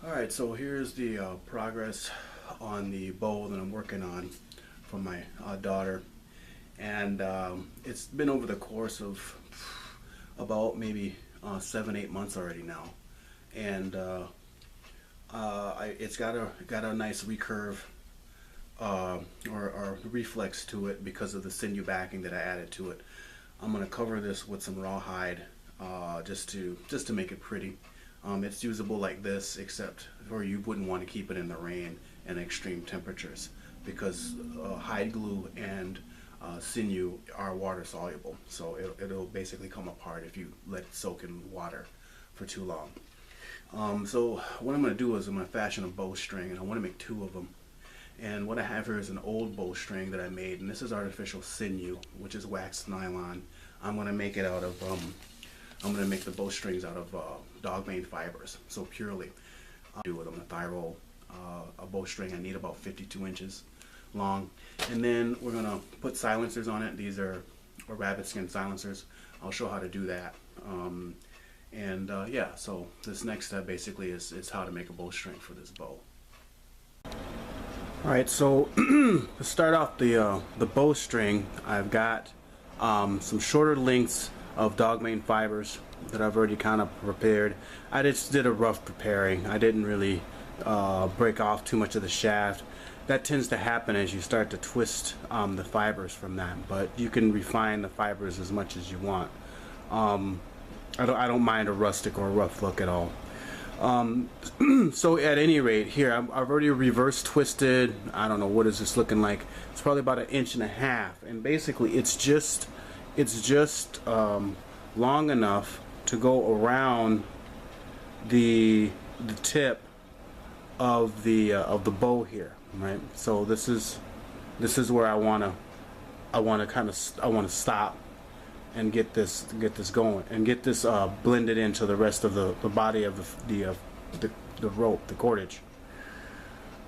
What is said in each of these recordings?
Alright, so here's the progress on the bow that I'm working on for my daughter, and it's been over the course of about maybe 7-8 months already now, and it's got a nice recurve or reflex to it because of the sinew backing that I added to it. I'm going to cover this with some rawhide just to make it pretty. It's usable like this, except for you wouldn't want to keep it in the rain and extreme temperatures, because hide glue and sinew are water soluble, so it'll basically come apart if you let it soak in water for too long. So what I'm going to do is I'm going to fashion a bowstring, and I want to make 2 of them. And what I have here is an old bowstring that I made, and this is artificial sinew, which is waxed nylon. I'm going to make it out of I'm going to make the bowstrings out of dogbane fibers, so purely. I'm going to thigh roll a bowstring. I need about 52 inches long, and then we're going to put silencers on it. These are rabbit skin silencers. I'll show how to do that. Yeah, so this next step basically is how to make a bowstring for this bow. Alright, so to start off the bowstring, I've got some shorter lengths of dogbane fibers that I've already kind of prepared. I just did a rough preparing. I didn't really break off too much of the shaft. That tends to happen as you start to twist the fibers from that, but you can refine the fibers as much as you want. I don't mind a rustic or a rough look at all. So at any rate, here I've already reverse twisted. I don't know, what is this looking like. It's probably about 1.5 inches, and basically it's just long enough to go around the tip of the bow here, right? So this is where I want to stop and get this going and get this blended into the rest of the body of the rope, the cordage.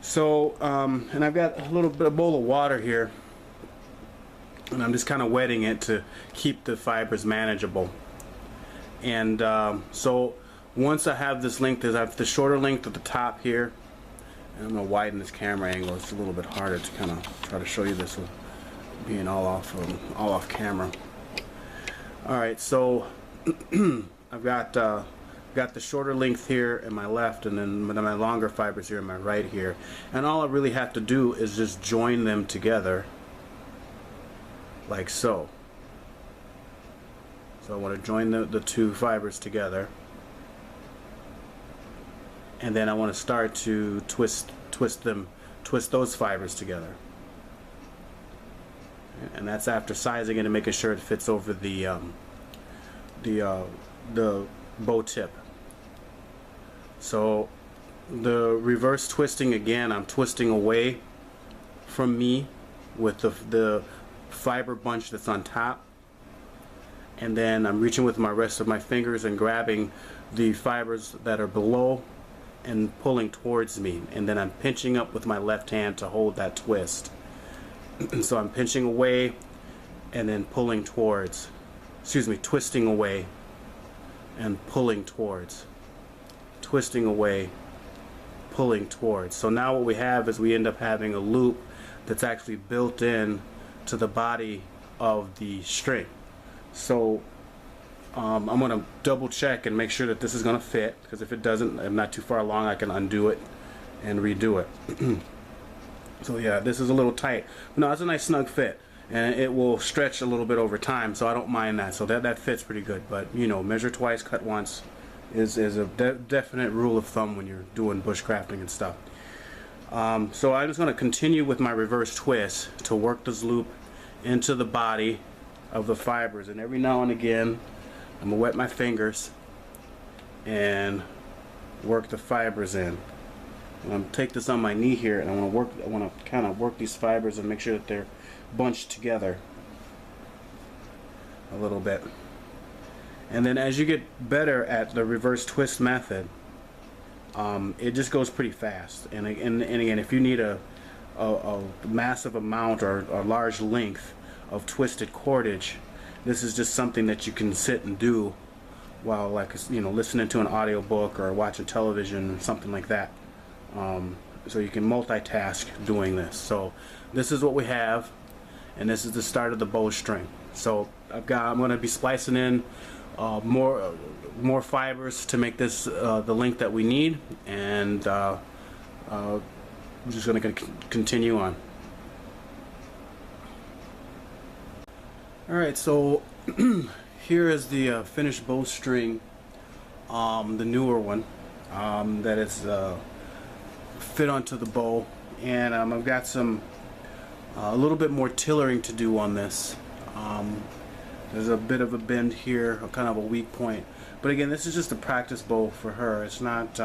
So and I've got a bowl of water here, and I'm just kind of wetting it to keep the fibers manageable. And so once I have this length, I have the shorter length at the top here, and I'm going to widen this camera angle. It's a little bit harder to kind of try to show you this with being all off camera. Alright, so I've got the shorter length here in my left, and then my longer fibers here in my right here, and all I really have to do is just join them together like so. So I want to join the 2 fibers together, and then I want to start to twist those fibers together. And that's after sizing it and making sure it fits over the bow tip. So the reverse twisting, again, I'm twisting away from me with the fiber bunch that's on top, and then I'm reaching with my rest of my fingers and grabbing the fibers that are below and pulling towards me, and then I'm pinching up with my left hand to hold that twist. So I'm pinching away and then pulling towards, twisting away and pulling towards, twisting away, pulling towards. So now what we have is we end up having a loop that's actually built in to the body of the string. So I'm going to double check and make sure that this is going to fit, because if it doesn't, I'm not too far along, I can undo it and redo it. So yeah, this is a little tight. No, it's a nice snug fit, and it will stretch a little bit over time, so I don't mind that. So that fits pretty good. But you know, measure twice, cut once is a definite rule of thumb when you're doing bushcrafting and stuff. So I'm just going to continue with my reverse twist to work this loop into the body of the fibers, and every now and again I'm gonna wet my fingers and work the fibers in. I'm going to take this on my knee here, and I want to kind of work these fibers and make sure that they're bunched together a little bit. And then as you get better at the reverse twist method, it just goes pretty fast. And again, if you need a massive amount or a large length of twisted cordage, this is just something that you can sit and do while, like, you know, listening to an audiobook or watching television, something like that. So you can multitask doing this. So this is what we have, and this is the start of the bowstring. So I'm going to be splicing in more fibers to make this the length that we need, and I'm just going to continue on. Alright, so here is the finished bowstring, the newer one, that is fit onto the bow, and I've got some a little bit more tillering to do on this. There's a bit of a bend here, kind of a weak point, but again, this is just a practice bow for her. It's not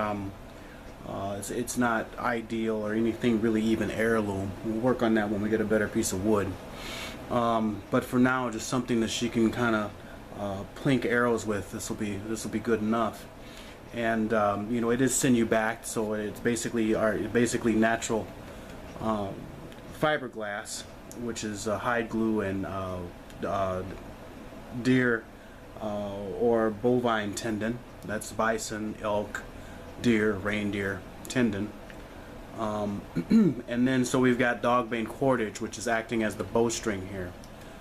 it's not ideal or anything really even heirloom. We'll work on that when we get a better piece of wood. But for now, just something that she can kind of plink arrows with. This will be good enough. And you know, it is sinew backed, so it's basically natural fiberglass, which is hide glue and deer or bovine tendon. That's bison, elk, deer, reindeer tendon. And then so we've got dogbane cordage, which is acting as the bowstring here.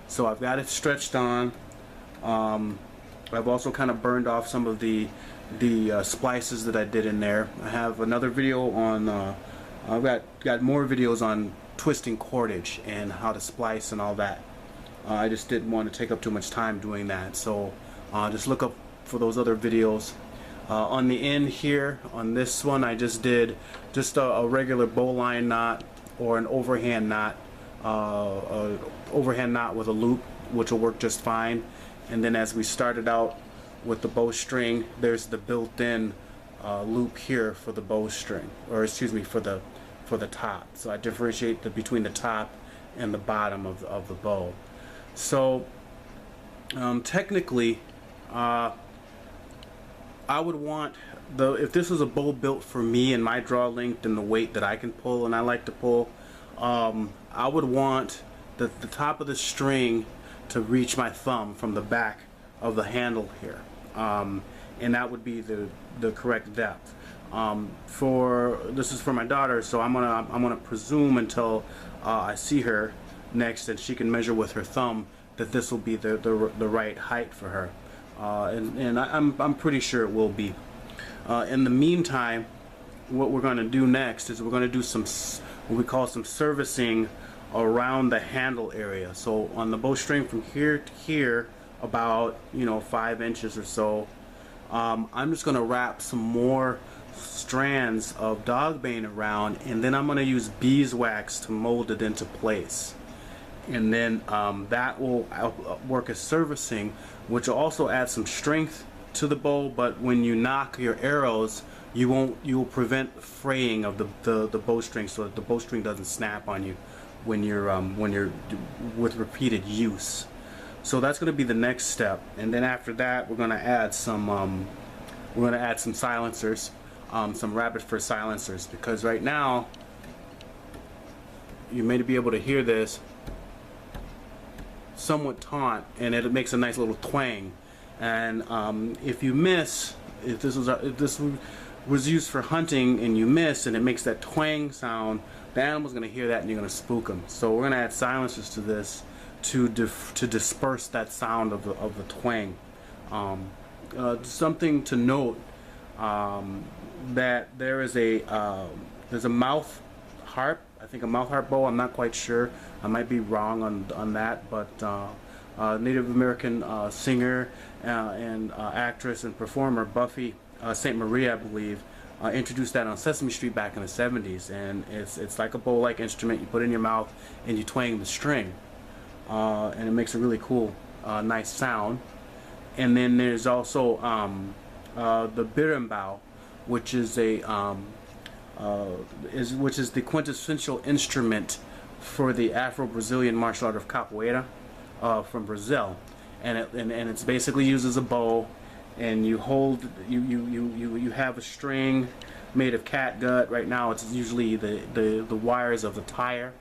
So I've got it stretched on. I've also kind of burned off some of the splices that I did in there. I have another video on I've got more videos on twisting cordage and how to splice and all that. I just didn't want to take up too much time doing that, so just look up for those other videos. On the end here, on this one, I just did a regular bowline knot or an overhand knot, with a loop, which will work just fine. And then as we started out with the bowstring, there's the built-in loop here for the bowstring, or excuse me, for the top. So I differentiate between the top and the bottom of the bow. So technically, I would want if this was a bow built for me and my draw length and the weight that I can pull and I like to pull, I would want the top of the string to reach my thumb from the back of the handle here, and that would be the correct depth. This is for my daughter, so I'm gonna presume until I see her next and she can measure with her thumb that this will be the right height for her. And I'm pretty sure it will be. In the meantime, what we're going to do next is we're going to do what we call some servicing around the handle area. So on the bowstring from here to here, about 5 inches or so, I'm just going to wrap some more strands of dogbane around, and then I'm going to use beeswax to mold it into place. And then that will work as servicing, which will also add some strength to the bow. But when you knock your arrows, you will prevent fraying of the bowstring, so that the bowstring doesn't snap on you when you're with repeated use. So that's going to be the next step. And then after that, we're going to add some silencers, some rabbit fur silencers, because right now you may be able to hear this somewhat taunt, and it makes a nice little twang. And if you miss, if this was used for hunting and you miss and it makes that twang sound, the animal's going to hear that and you're going to spook them. So we're going to add silencers to this to disperse that sound of the twang. Something to note, that there's a mouth harp. I think a mouth harp bow. I'm not quite sure. I might be wrong on that, but Native American singer and actress and performer Buffy St. Maria, I believe, introduced that on Sesame Street back in the 70s, and it's like a bow-like instrument. You put it in your mouth and you twang the string, and it makes a really cool, nice sound. And then there's also the berimbau, which is the quintessential instrument for the Afro-Brazilian martial art of capoeira from Brazil, and it's basically used as a bow, and you have a string made of catgut. Right now it's usually the wires of the tire,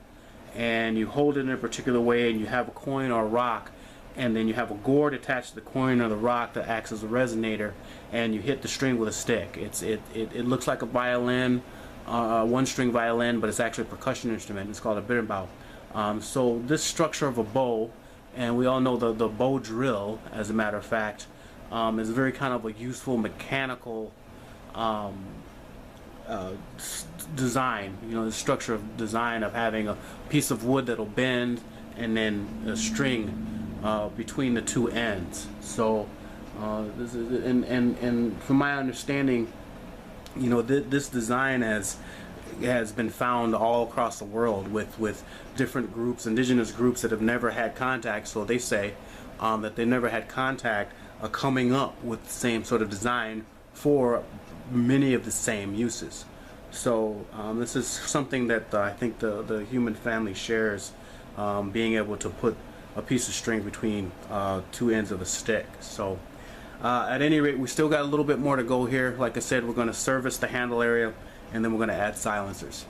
and you hold it in a particular way, and you have a coin or a rock, and then you have a gourd attached to the coin or the rock that acts as a resonator, and you hit the string with a stick. It looks like a violin, one string violin, but it's actually a percussion instrument. It's called a berimbau. So this structure of a bow, and we all know the bow drill, as a matter of fact, is very kind of a useful mechanical design. You know, the structure of design of having a piece of wood that'll bend and then a string between the two ends. So this is, and from my understanding, you know, this design has been found all across the world with different groups, indigenous groups that have never had contact. So they say that they never had contact, coming up with the same sort of design for many of the same uses. So this is something that I think the human family shares, being able to put a piece of string between two ends of a stick. So at any rate, we still got a little bit more to go here. Like I said, we're going to service the handle area, and then we're going to add silencers.